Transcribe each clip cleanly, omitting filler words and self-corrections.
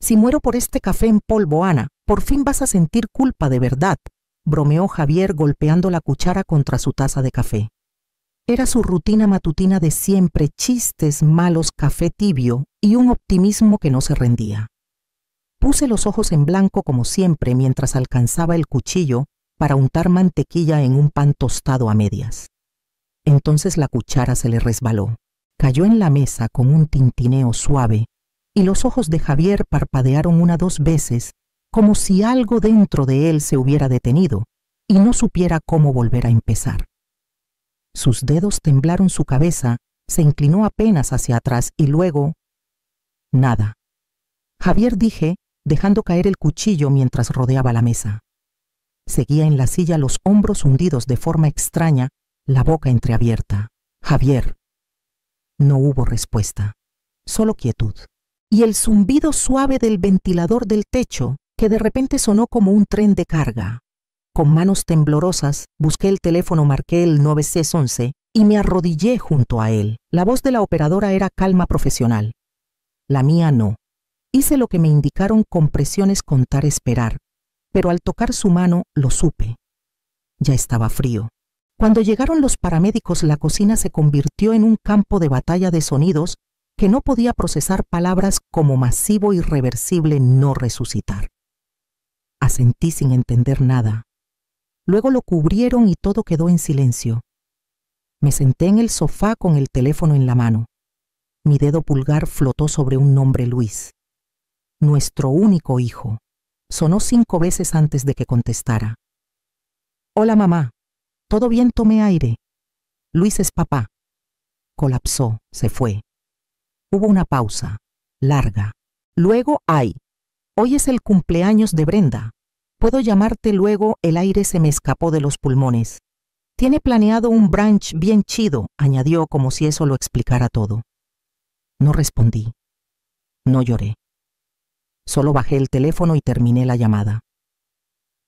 Si muero por este café en polvo, Ana, por fin vas a sentir culpa de verdad, bromeó Javier golpeando la cuchara contra su taza de café. Era su rutina matutina de siempre: chistes malos, café tibio y un optimismo que no se rendía. Puse los ojos en blanco como siempre mientras alcanzaba el cuchillo para untar mantequilla en un pan tostado a medias. Entonces la cuchara se le resbaló, cayó en la mesa con un tintineo suave y los ojos de Javier parpadearon 1 o 2 veces, como si algo dentro de él se hubiera detenido y no supiera cómo volver a empezar. Sus dedos temblaron, su cabeza se inclinó apenas hacia atrás y luego... nada. Javier, dije, dejando caer el cuchillo mientras rodeaba la mesa. Seguía en la silla, los hombros hundidos de forma extraña, la boca entreabierta. Javier. No hubo respuesta, solo quietud. Y el zumbido suave del ventilador del techo, que de repente sonó como un tren de carga. Con manos temblorosas, busqué el teléfono, marqué el 911 y me arrodillé junto a él. La voz de la operadora era calma, profesional. La mía no. Hice lo que me indicaron con presiones: contar, esperar. Pero al tocar su mano, lo supe. Ya estaba frío. Cuando llegaron los paramédicos, la cocina se convirtió en un campo de batalla de sonidos que no podía procesar palabras como masivo, irreversible, no resucitar. Asentí sin entender nada. Luego lo cubrieron y todo quedó en silencio. Me senté en el sofá con el teléfono en la mano. Mi dedo pulgar flotó sobre un nombre: Luis. Nuestro único hijo. Sonó 5 veces antes de que contestara. Hola, mamá. ¿Todo bien? Tomé aire. Luis es papá. Colapsó, se fue. Hubo una pausa, larga. Luego, hoy es el cumpleaños de Brenda. ¿Puedo llamarte luego? El aire se me escapó de los pulmones. Tiene planeado un brunch bien chido, añadió como si eso lo explicara todo. No respondí. No lloré. Solo bajé el teléfono y terminé la llamada.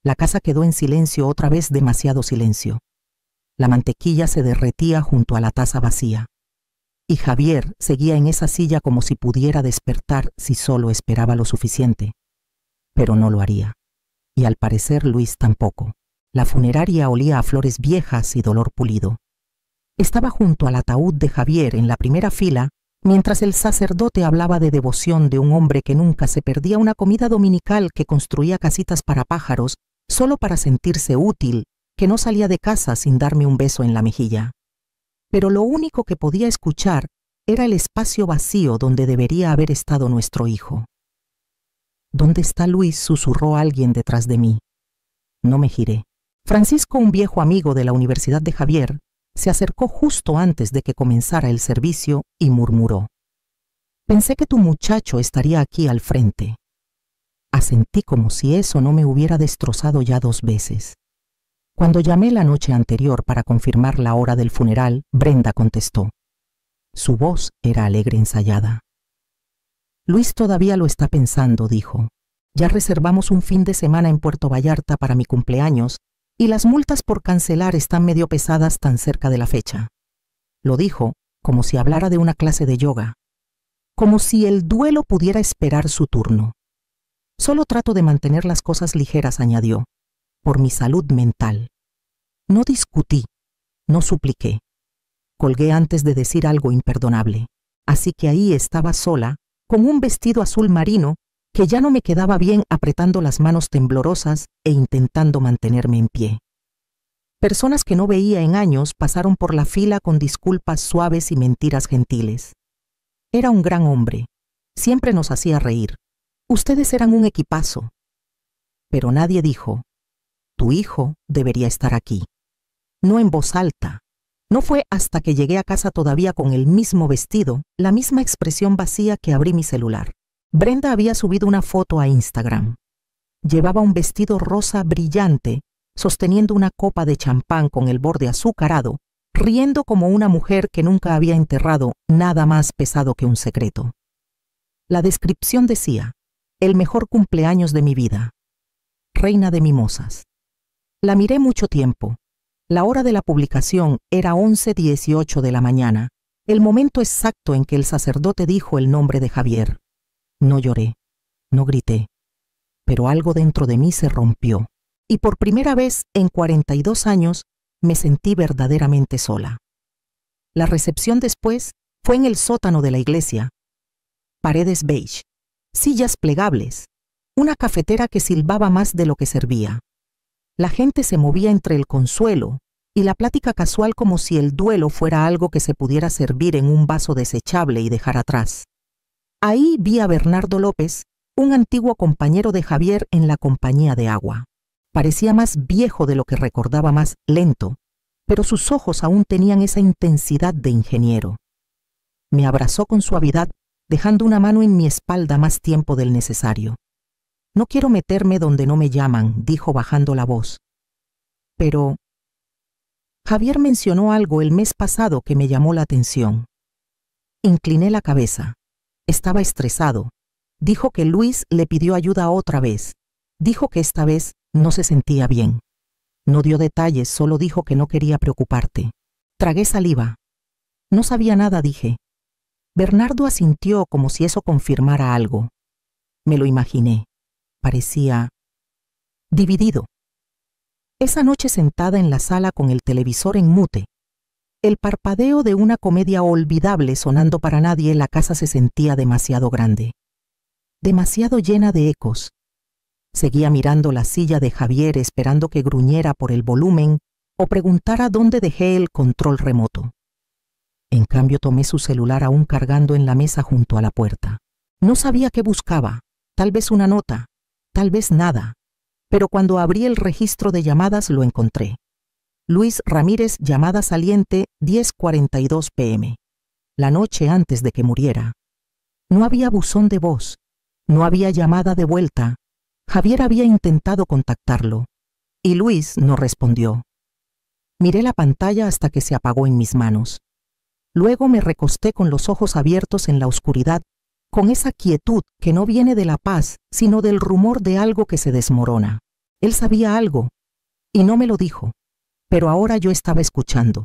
La casa quedó en silencio, otra vez demasiado silencio. La mantequilla se derretía junto a la taza vacía. Y Javier seguía en esa silla como si pudiera despertar si solo esperaba lo suficiente. Pero no lo haría. Y al parecer Luis tampoco. La funeraria olía a flores viejas y dolor pulido. Estaba junto al ataúd de Javier en la primera fila, mientras el sacerdote hablaba de devoción de un hombre que nunca se perdía una comida dominical, que construía casitas para pájaros solo para sentirse útil, que no salía de casa sin darme un beso en la mejilla. Pero lo único que podía escuchar era el espacio vacío donde debería haber estado nuestro hijo. ¿Dónde está Luis?, susurró alguien detrás de mí. No me giré. Francisco, un viejo amigo de la Universidad de Javier, se acercó justo antes de que comenzara el servicio y murmuró: Pensé que tu muchacho estaría aquí al frente. Asentí como si eso no me hubiera destrozado ya 2 veces. Cuando llamé la noche anterior para confirmar la hora del funeral, Brenda contestó. Su voz era alegre, ensayada. Luis todavía lo está pensando, dijo. Ya reservamos un fin de semana en Puerto Vallarta para mi cumpleaños y las multas por cancelar están medio pesadas tan cerca de la fecha. Lo dijo como si hablara de una clase de yoga, como si el duelo pudiera esperar su turno. Solo trato de mantener las cosas ligeras, añadió, por mi salud mental. No discutí, no supliqué. Colgué antes de decir algo imperdonable, así que ahí estaba sola, con un vestido azul marino que ya no me quedaba bien, apretando las manos temblorosas e intentando mantenerme en pie. Personas que no veía en años pasaron por la fila con disculpas suaves y mentiras gentiles. Era un gran hombre. Siempre nos hacía reír. Ustedes eran un equipazo. Pero nadie dijo, tu hijo debería estar aquí. No en voz alta. No fue hasta que llegué a casa todavía con el mismo vestido, la misma expresión vacía, que abrí mi celular. Brenda había subido una foto a Instagram. Llevaba un vestido rosa brillante, sosteniendo una copa de champán con el borde azucarado, riendo como una mujer que nunca había enterrado nada más pesado que un secreto. La descripción decía, el mejor cumpleaños de mi vida. Reina de mimosas. La miré mucho tiempo. La hora de la publicación era 11:18 de la mañana, el momento exacto en que el sacerdote dijo el nombre de Javier. No lloré. No grité, pero algo dentro de mí se rompió, y por primera vez en 42 años me sentí verdaderamente sola. La recepción después fue en el sótano de la iglesia. Paredes beige, sillas plegables, una cafetera que silbaba más de lo que servía. La gente se movía entre el consuelo y la plática casual como si el duelo fuera algo que se pudiera servir en un vaso desechable y dejar atrás. Ahí vi a Bernardo López, un antiguo compañero de Javier en la compañía de agua. Parecía más viejo de lo que recordaba, más lento, pero sus ojos aún tenían esa intensidad de ingeniero. Me abrazó con suavidad, dejando una mano en mi espalda más tiempo del necesario. «No quiero meterme donde no me llaman», dijo bajando la voz. «Pero Javier mencionó algo el mes pasado que me llamó la atención». Incliné la cabeza. Estaba estresado. Dijo que Luis le pidió ayuda otra vez. Dijo que esta vez no se sentía bien. No dio detalles, solo dijo que no quería preocuparte. Tragué saliva. No sabía nada, dije. Bernardo asintió como si eso confirmara algo. Me lo imaginé. Parecía dividido. Esa noche sentada en la sala con el televisor en mute, el parpadeo de una comedia olvidable sonando para nadie, la casa se sentía demasiado grande, demasiado llena de ecos. Seguía mirando la silla de Javier esperando que gruñera por el volumen o preguntara dónde dejé el control remoto. En cambio tomé su celular aún cargando en la mesa junto a la puerta. No sabía qué buscaba, tal vez una nota, tal vez nada, pero cuando abrí el registro de llamadas lo encontré. Luis Ramírez, llamada saliente, 10:42 p.m. La noche antes de que muriera. No había buzón de voz, no había llamada de vuelta. Javier había intentado contactarlo, y Luis no respondió. Miré la pantalla hasta que se apagó en mis manos. Luego me recosté con los ojos abiertos en la oscuridad, con esa quietud que no viene de la paz, sino del rumor de algo que se desmorona. Él sabía algo, y no me lo dijo, pero ahora yo estaba escuchando.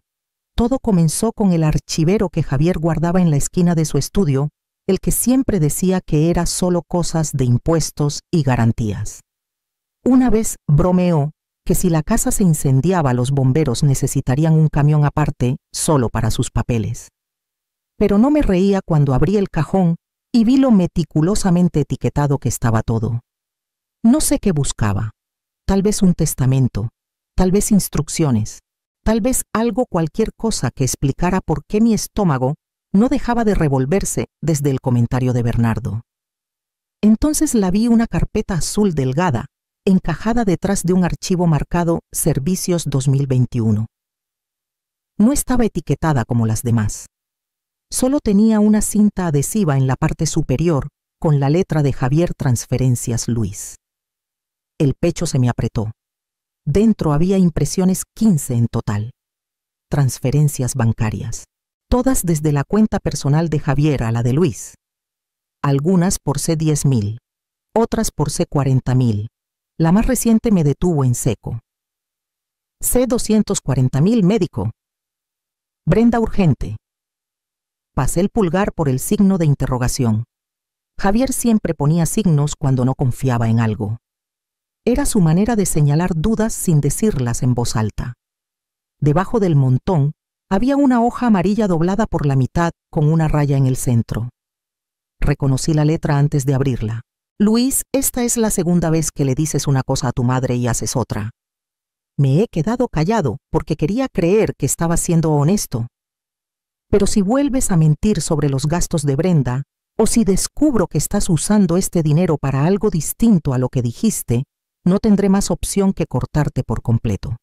Todo comenzó con el archivero que Javier guardaba en la esquina de su estudio, el que siempre decía que era solo cosas de impuestos y garantías. Una vez bromeó que si la casa se incendiaba, los bomberos necesitarían un camión aparte solo para sus papeles. Pero no me reía cuando abrí el cajón y vi lo meticulosamente etiquetado que estaba todo. No sé qué buscaba. Tal vez un testamento, tal vez instrucciones, tal vez algo, cualquier cosa que explicara por qué mi estómago no dejaba de revolverse desde el comentario de Bernardo. Entonces la vi, una carpeta azul delgada, encajada detrás de un archivo marcado Servicios 2021. No estaba etiquetada como las demás. Solo tenía una cinta adhesiva en la parte superior con la letra de Javier Transferencias Luis. El pecho se me apretó. Dentro había impresiones 15 en total. Transferencias bancarias. Todas desde la cuenta personal de Javier a la de Luis. Algunas por C10.000, otras por C40.000. La más reciente me detuvo en seco. C240.000, médico. Brenda, urgente. Pasé el pulgar por el signo de interrogación. Javier siempre ponía signos cuando no confiaba en algo. Era su manera de señalar dudas sin decirlas en voz alta. Debajo del montón había una hoja amarilla doblada por la mitad con una raya en el centro. Reconocí la letra antes de abrirla. Luis, esta es la segunda vez que le dices una cosa a tu madre y haces otra. Me he quedado callado porque quería creer que estaba siendo honesto. Pero si vuelves a mentir sobre los gastos de Brenda, o si descubro que estás usando este dinero para algo distinto a lo que dijiste, no tendré más opción que cortarte por completo.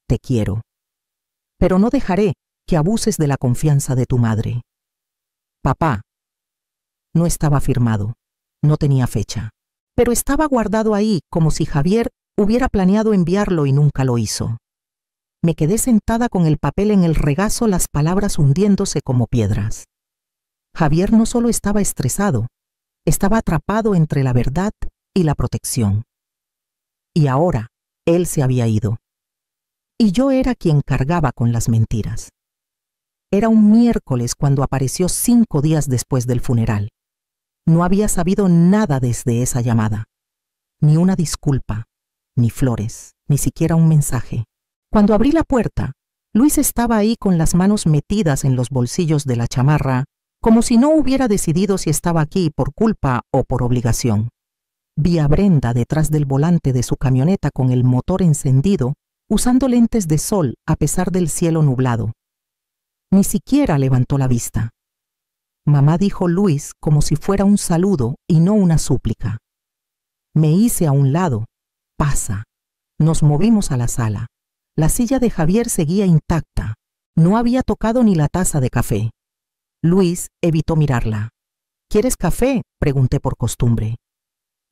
Te quiero. Pero no dejaré que abuses de la confianza de tu madre. Papá. No estaba firmado. No tenía fecha. Pero estaba guardado ahí como si Javier hubiera planeado enviarlo y nunca lo hizo. Me quedé sentada con el papel en el regazo, las palabras hundiéndose como piedras. Javier no solo estaba estresado, estaba atrapado entre la verdad y la protección. Y ahora él se había ido. Y yo era quien cargaba con las mentiras. Era un miércoles cuando apareció 5 días después del funeral. No había sabido nada desde esa llamada. Ni una disculpa, ni flores, ni siquiera un mensaje. Cuando abrí la puerta, Luis estaba ahí con las manos metidas en los bolsillos de la chamarra, como si no hubiera decidido si estaba aquí por culpa o por obligación. Vi a Brenda detrás del volante de su camioneta con el motor encendido, usando lentes de sol a pesar del cielo nublado. Ni siquiera levantó la vista. Mamá dijo Luis como si fuera un saludo y no una súplica. Me hice a un lado. Pasa. Nos movimos a la sala. La silla de Javier seguía intacta. No había tocado ni la taza de café. Luis evitó mirarla. ¿Quieres café?, pregunté por costumbre.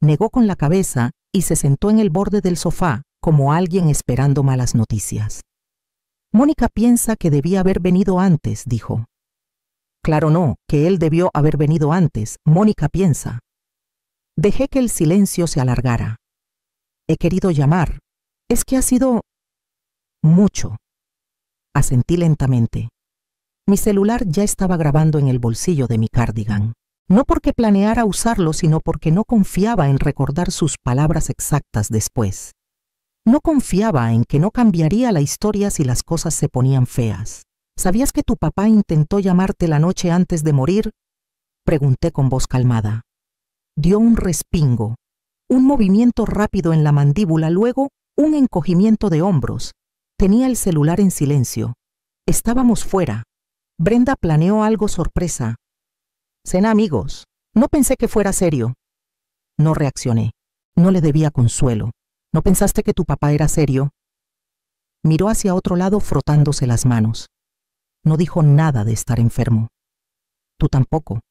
Negó con la cabeza y se sentó en el borde del sofá, como alguien esperando malas noticias. Mónica piensa que debía haber venido antes, dijo. Claro no, que él debió haber venido antes, Mónica piensa. Dejé que el silencio se alargara. He querido llamar. Es que ha sido mucho. Asentí lentamente. Mi celular ya estaba grabando en el bolsillo de mi cardigan. No porque planeara usarlo, sino porque no confiaba en recordar sus palabras exactas después. No confiaba en que no cambiaría la historia si las cosas se ponían feas. ¿Sabías que tu papá intentó llamarte la noche antes de morir?, pregunté con voz calmada. Dio un respingo, un movimiento rápido en la mandíbula, luego un encogimiento de hombros. Tenía el celular en silencio. Estábamos fuera. Brenda planeó algo sorpresa. Cena amigos. No pensé que fuera serio. No reaccioné. No le debía consuelo. ¿No pensaste que tu papá era serio? Miró hacia otro lado frotándose las manos. No dijo nada de estar enfermo. Tú tampoco.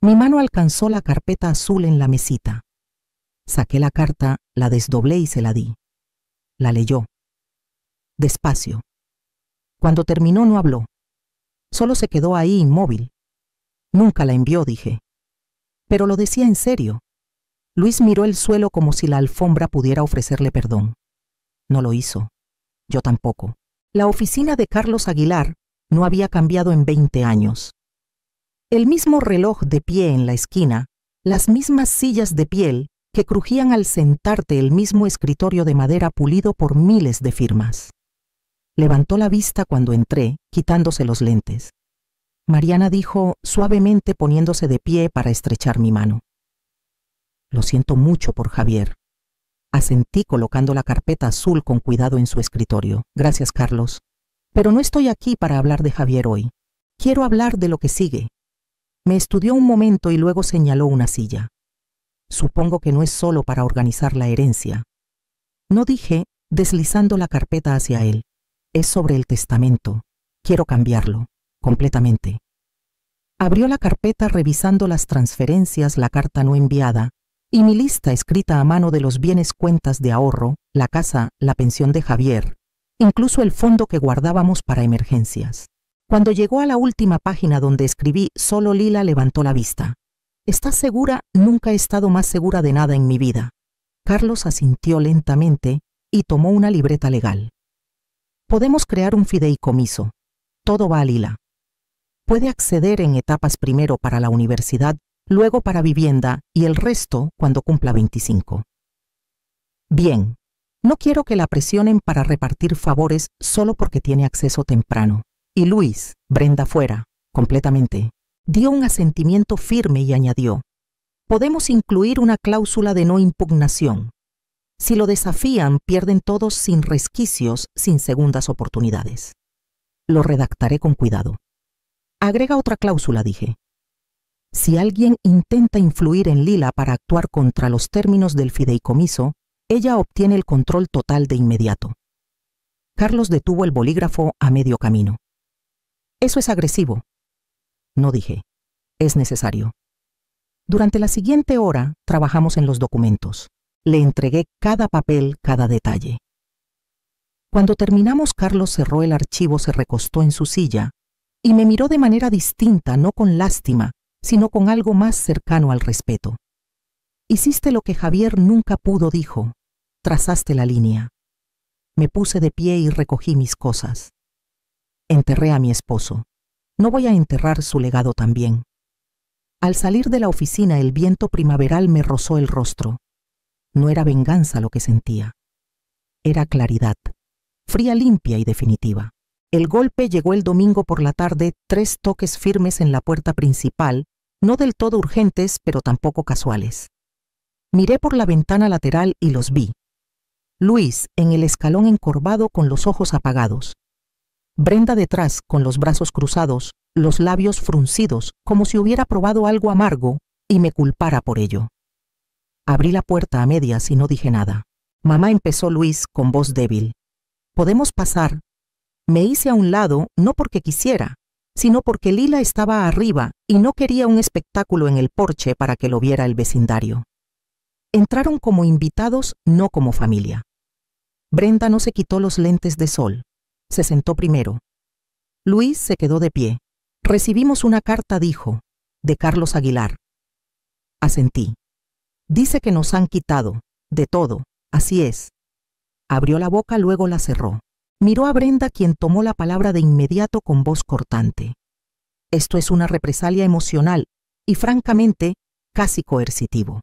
Mi mano alcanzó la carpeta azul en la mesita. Saqué la carta, la desdoblé y se la di. La leyó. Despacio. Cuando terminó no habló. Solo se quedó ahí inmóvil. Nunca la envió, dije. Pero lo decía en serio. Luis miró el suelo como si la alfombra pudiera ofrecerle perdón. No lo hizo. Yo tampoco. La oficina de Carlos Aguilar no había cambiado en 20 años. El mismo reloj de pie en la esquina, las mismas sillas de piel que crujían al sentarte, el mismo escritorio de madera pulido por miles de firmas. Levantó la vista cuando entré, quitándose los lentes. Mariana dijo suavemente poniéndose de pie para estrechar mi mano. Lo siento mucho por Javier. Asentí colocando la carpeta azul con cuidado en su escritorio. Gracias, Carlos. Pero no estoy aquí para hablar de Javier hoy. Quiero hablar de lo que sigue. Me estudió un momento y luego señaló una silla. Supongo que no es solo para organizar la herencia. No, dije, deslizando la carpeta hacia él. Es sobre el testamento. Quiero cambiarlo. Completamente. Abrió la carpeta revisando las transferencias, la carta no enviada y mi lista escrita a mano de los bienes, cuentas de ahorro, la casa, la pensión de Javier, incluso el fondo que guardábamos para emergencias. Cuando llegó a la última página donde escribí solo Lila, levantó la vista. ¿Estás segura? Nunca he estado más segura de nada en mi vida. Carlos asintió lentamente y tomó una libreta legal. Podemos crear un fideicomiso. Todo va a Lila. Puede acceder en etapas, primero para la universidad, luego para vivienda y el resto cuando cumpla 25. Bien, no quiero que la presionen para repartir favores solo porque tiene acceso temprano. Y Luis, Brenda fuera, completamente. Dio un asentimiento firme y añadió, podemos incluir una cláusula de no impugnación. Si lo desafían, pierden todos sin resquicios, sin segundas oportunidades. Lo redactaré con cuidado. Agrega otra cláusula, dije. Si alguien intenta influir en Lila para actuar contra los términos del fideicomiso, ella obtiene el control total de inmediato. Carlos detuvo el bolígrafo a medio camino. Eso es agresivo. No, dije. Es necesario. Durante la siguiente hora trabajamos en los documentos. Le entregué cada papel, cada detalle. Cuando terminamos, Carlos cerró el archivo, se recostó en su silla y me miró de manera distinta, no con lástima, sino con algo más cercano al respeto. Hiciste lo que Javier nunca pudo, dijo. Trazaste la línea. Me puse de pie y recogí mis cosas. Enterré a mi esposo. No voy a enterrar su legado también. Al salir de la oficina, el viento primaveral me rozó el rostro. No era venganza lo que sentía. Era claridad, fría, limpia y definitiva. El golpe llegó el domingo por la tarde, 3 toques firmes en la puerta principal, no del todo urgentes, pero tampoco casuales. Miré por la ventana lateral y los vi. Luis en el escalón encorvado con los ojos apagados. Brenda detrás con los brazos cruzados, los labios fruncidos, como si hubiera probado algo amargo y me culpara por ello. Abrí la puerta a medias y no dije nada. Mamá, empezó Luis con voz débil. ¿Podemos pasar? Me hice a un lado no porque quisiera, sino porque Lila estaba arriba y no quería un espectáculo en el porche para que lo viera el vecindario. Entraron como invitados, no como familia. Brenda no se quitó los lentes de sol. Se sentó primero. Luis se quedó de pie. Recibimos una carta, dijo, de Carlos Aguilar. Asentí. Dice que nos han quitado, de todo, así es. Abrió la boca, luego la cerró. Miró a Brenda, quien tomó la palabra de inmediato con voz cortante. Esto es una represalia emocional y, francamente, casi coercitivo.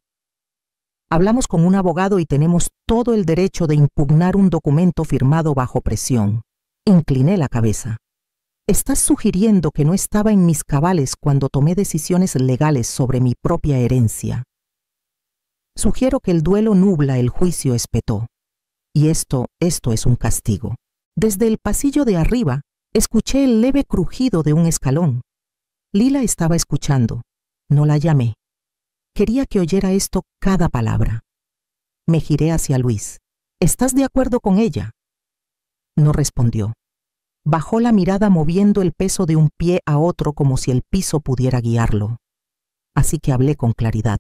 Hablamos con un abogado y tenemos todo el derecho de impugnar un documento firmado bajo presión. Incliné la cabeza. ¿Estás sugiriendo que no estaba en mis cabales cuando tomé decisiones legales sobre mi propia herencia? Sugiero que el duelo nubla el juicio, espetó. Y esto es un castigo. Desde el pasillo de arriba, escuché el leve crujido de un escalón. Lila estaba escuchando. No la llamé. Quería que oyera esto cada palabra. Me giré hacia Luis. ¿Estás de acuerdo con ella? No respondió. Bajó la mirada moviendo el peso de un pie a otro como si el piso pudiera guiarlo. Así que hablé con claridad.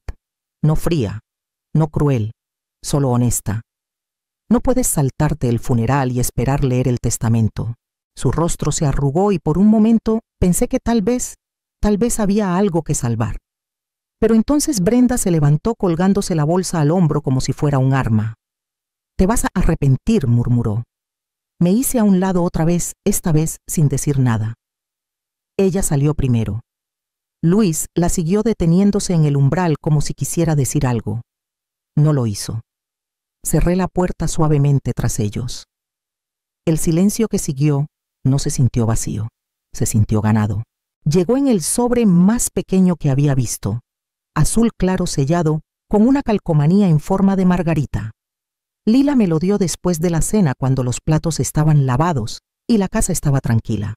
No fría, no cruel, solo honesta. No puedes saltarte el funeral y esperar leer el testamento. Su rostro se arrugó y por un momento pensé que tal vez había algo que salvar. Pero entonces Brenda se levantó colgándose la bolsa al hombro como si fuera un arma. «Te vas a arrepentir», murmuró. Me hice a un lado otra vez, esta vez sin decir nada. Ella salió primero. Luis la siguió deteniéndose en el umbral como si quisiera decir algo. No lo hizo. Cerré la puerta suavemente tras ellos. El silencio que siguió no se sintió vacío, se sintió ganado. Llegó en el sobre más pequeño que había visto, azul claro sellado, con una calcomanía en forma de margarita. Lila me lo dio después de la cena, cuando los platos estaban lavados y la casa estaba tranquila.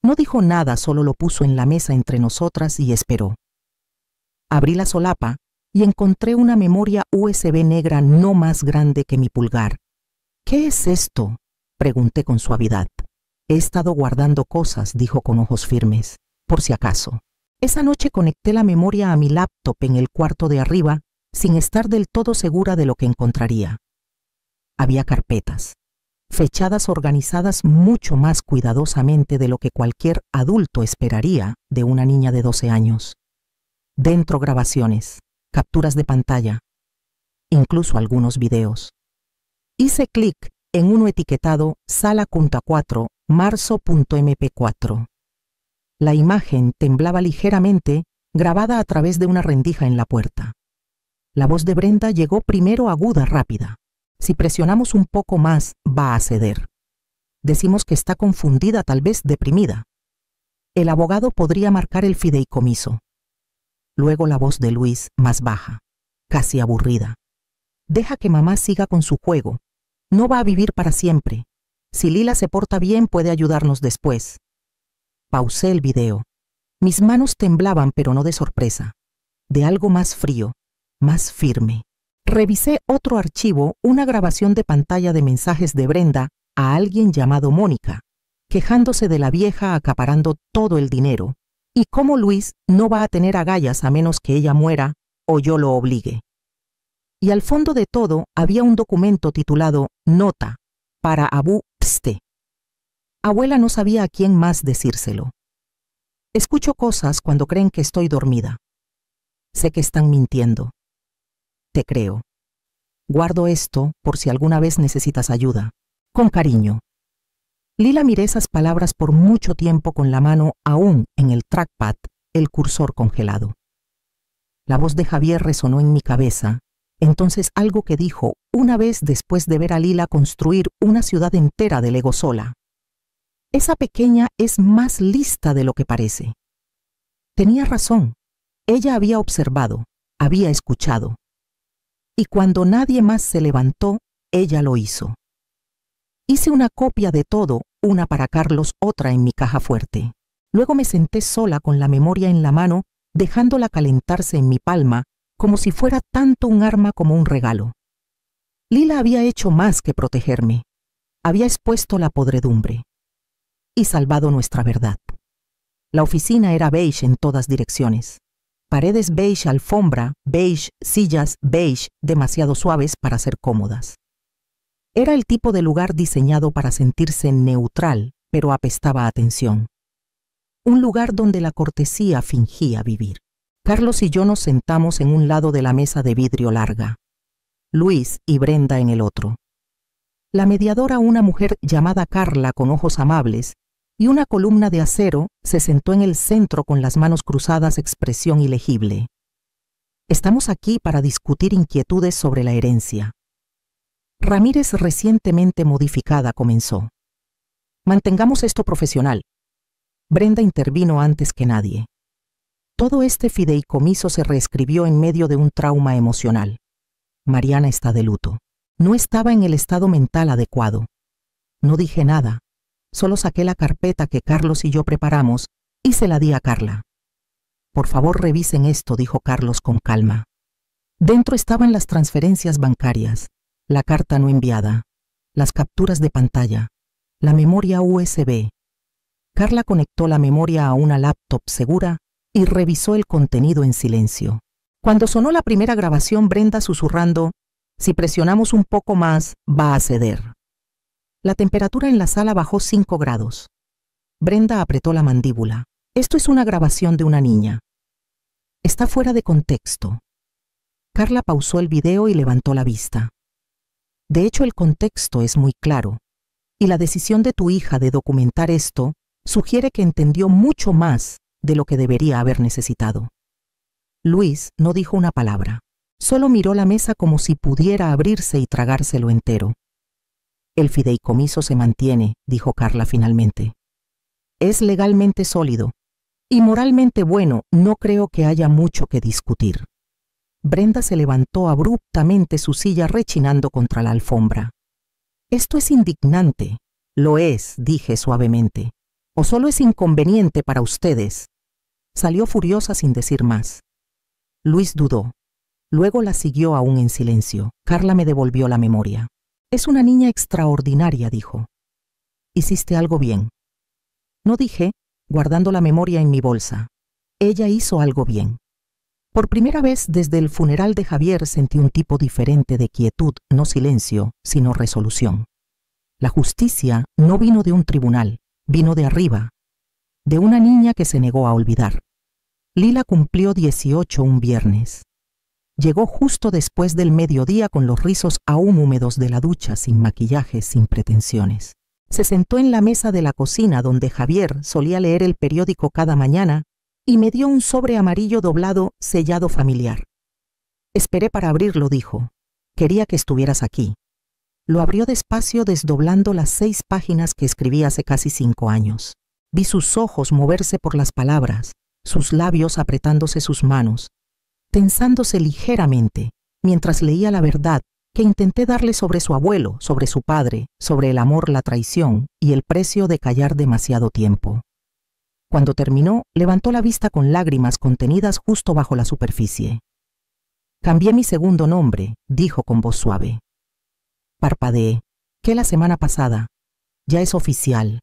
No dijo nada, solo lo puso en la mesa entre nosotras y esperó. Abrí la solapa y encontré una memoria USB negra no más grande que mi pulgar. «¿Qué es esto?», pregunté con suavidad. «He estado guardando cosas», dijo con ojos firmes, «por si acaso». Esa noche conecté la memoria a mi laptop en el cuarto de arriba, sin estar del todo segura de lo que encontraría. Había carpetas, fechadas organizadas mucho más cuidadosamente de lo que cualquier adulto esperaría de una niña de 12 años. Dentro grabaciones, capturas de pantalla, incluso algunos videos. Hice clic en uno etiquetado Sala Cunta 4, marzo.mp4. La imagen temblaba ligeramente, grabada a través de una rendija en la puerta. La voz de Brenda llegó primero, aguda, rápida. Si presionamos un poco más, va a ceder. Decimos que está confundida, tal vez deprimida. El abogado podría marcar el fideicomiso. Luego la voz de Luis, más baja, casi aburrida. Deja que mamá siga con su juego. No va a vivir para siempre. Si Lila se porta bien, puede ayudarnos después. Pausé el video. Mis manos temblaban, pero no de sorpresa. De algo más frío, más firme. Revisé otro archivo, una grabación de pantalla de mensajes de Brenda a alguien llamado Mónica, quejándose de la vieja acaparando todo el dinero, y cómo Luis no va a tener agallas a menos que ella muera o yo lo obligue. Y al fondo de todo había un documento titulado Nota para Abu Pste. Abuela no sabía a quién más decírselo. Escucho cosas cuando creen que estoy dormida. Sé que están mintiendo. Te creo. Guardo esto por si alguna vez necesitas ayuda. Con cariño. Lila miré esas palabras por mucho tiempo con la mano aún en el trackpad el cursor congelado. La voz de Javier resonó en mi cabeza, entonces algo que dijo una vez después de ver a Lila construir una ciudad entera de Lego sola. Esa pequeña es más lista de lo que parece. Tenía razón. Ella había observado, había escuchado. Y cuando nadie más se levantó, ella lo hizo. Hice una copia de todo, una para Carlos, otra en mi caja fuerte. Luego me senté sola con la memoria en la mano, dejándola calentarse en mi palma, como si fuera tanto un arma como un regalo. Lila había hecho más que protegerme. Había expuesto la podredumbre y salvado nuestra verdad. La oficina era beige en todas direcciones. Paredes beige, alfombra beige, sillas beige, demasiado suaves para ser cómodas. Era el tipo de lugar diseñado para sentirse neutral, pero apestaba a tensión. Un lugar donde la cortesía fingía vivir. Carlos y yo nos sentamos en un lado de la mesa de vidrio larga. Luis y Brenda en el otro. La mediadora, una mujer llamada Carla con ojos amables, y una columna de acero, se sentó en el centro con las manos cruzadas, expresión ilegible. Estamos aquí para discutir inquietudes sobre la herencia. Ramírez, recientemente modificada, comenzó. Mantengamos esto profesional. Brenda intervino antes que nadie. Todo este fideicomiso se reescribió en medio de un trauma emocional. Mariana está de luto. No estaba en el estado mental adecuado. No dije nada. Solo saqué la carpeta que Carlos y yo preparamos y se la di a Carla. Por favor, revisen esto, dijo Carlos con calma. Dentro estaban las transferencias bancarias, la carta no enviada, las capturas de pantalla, la memoria USB. Carla conectó la memoria a una laptop segura y revisó el contenido en silencio. Cuando sonó la primera grabación, Brenda susurrando, «Si presionamos un poco más, va a ceder». La temperatura en la sala bajó 5 grados. Brenda apretó la mandíbula. Esto es una grabación de una niña. Está fuera de contexto. Carla pausó el video y levantó la vista. De hecho, el contexto es muy claro, y la decisión de tu hija de documentar esto sugiere que entendió mucho más de lo que debería haber necesitado. Luis no dijo una palabra. Solo miró la mesa como si pudiera abrirse y tragárselo entero. El fideicomiso se mantiene, dijo Carla finalmente. Es legalmente sólido y moralmente bueno, no creo que haya mucho que discutir. Brenda se levantó abruptamente, su silla rechinando contra la alfombra. Esto es indignante. Lo es, dije suavemente. ¿O solo es inconveniente para ustedes? Salió furiosa sin decir más. Luis dudó. Luego la siguió aún en silencio. Carla me devolvió la memoria. Es una niña extraordinaria, dijo. Hiciste algo bien. No dije, guardando la memoria en mi bolsa. Ella hizo algo bien. Por primera vez desde el funeral de Javier sentí un tipo diferente de quietud, no silencio, sino resolución. La justicia no vino de un tribunal, vino de arriba, de una niña que se negó a olvidar. Lila cumplió 18 un viernes. Llegó justo después del mediodía con los rizos aún húmedos de la ducha, sin maquillaje, sin pretensiones. Se sentó en la mesa de la cocina donde Javier solía leer el periódico cada mañana y me dio un sobre amarillo doblado, sellado familiar. Esperé para abrirlo, dijo. Quería que estuvieras aquí. Lo abrió despacio, desdoblando las 6 páginas que escribí hace casi 5 años. Vi sus ojos moverse por las palabras, sus labios apretándose, sus manos tensándose ligeramente, mientras leía la verdad que intenté darle sobre su abuelo, sobre su padre, sobre el amor, la traición y el precio de callar demasiado tiempo. Cuando terminó, levantó la vista con lágrimas contenidas justo bajo la superficie. Cambié mi segundo nombre, dijo con voz suave. Parpadeé. ¿Qué la semana pasada? Ya es oficial.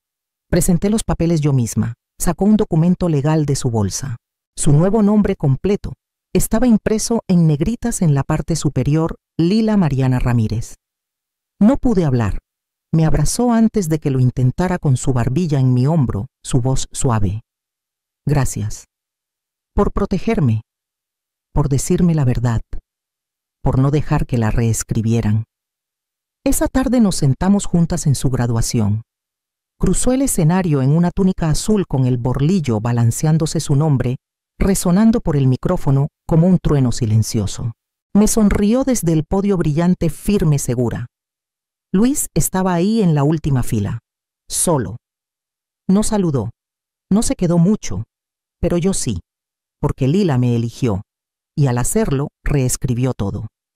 Presenté los papeles yo misma. Sacó un documento legal de su bolsa. Su nuevo nombre completo estaba impreso en negritas en la parte superior, Lila Mariana Ramírez. No pude hablar. Me abrazó antes de que lo intentara con su barbilla en mi hombro, su voz suave. Gracias. Por protegerme. Por decirme la verdad. Por no dejar que la reescribieran. Esa tarde nos sentamos juntas en su graduación. Cruzó el escenario en una túnica azul con el borlillo balanceándose su nombre resonando por el micrófono como un trueno silencioso. Me sonrió desde el podio brillante, firme, segura. Luis estaba ahí en la última fila, solo. No saludó, no se quedó mucho, pero yo sí, porque Lila me eligió, y al hacerlo reescribió todo.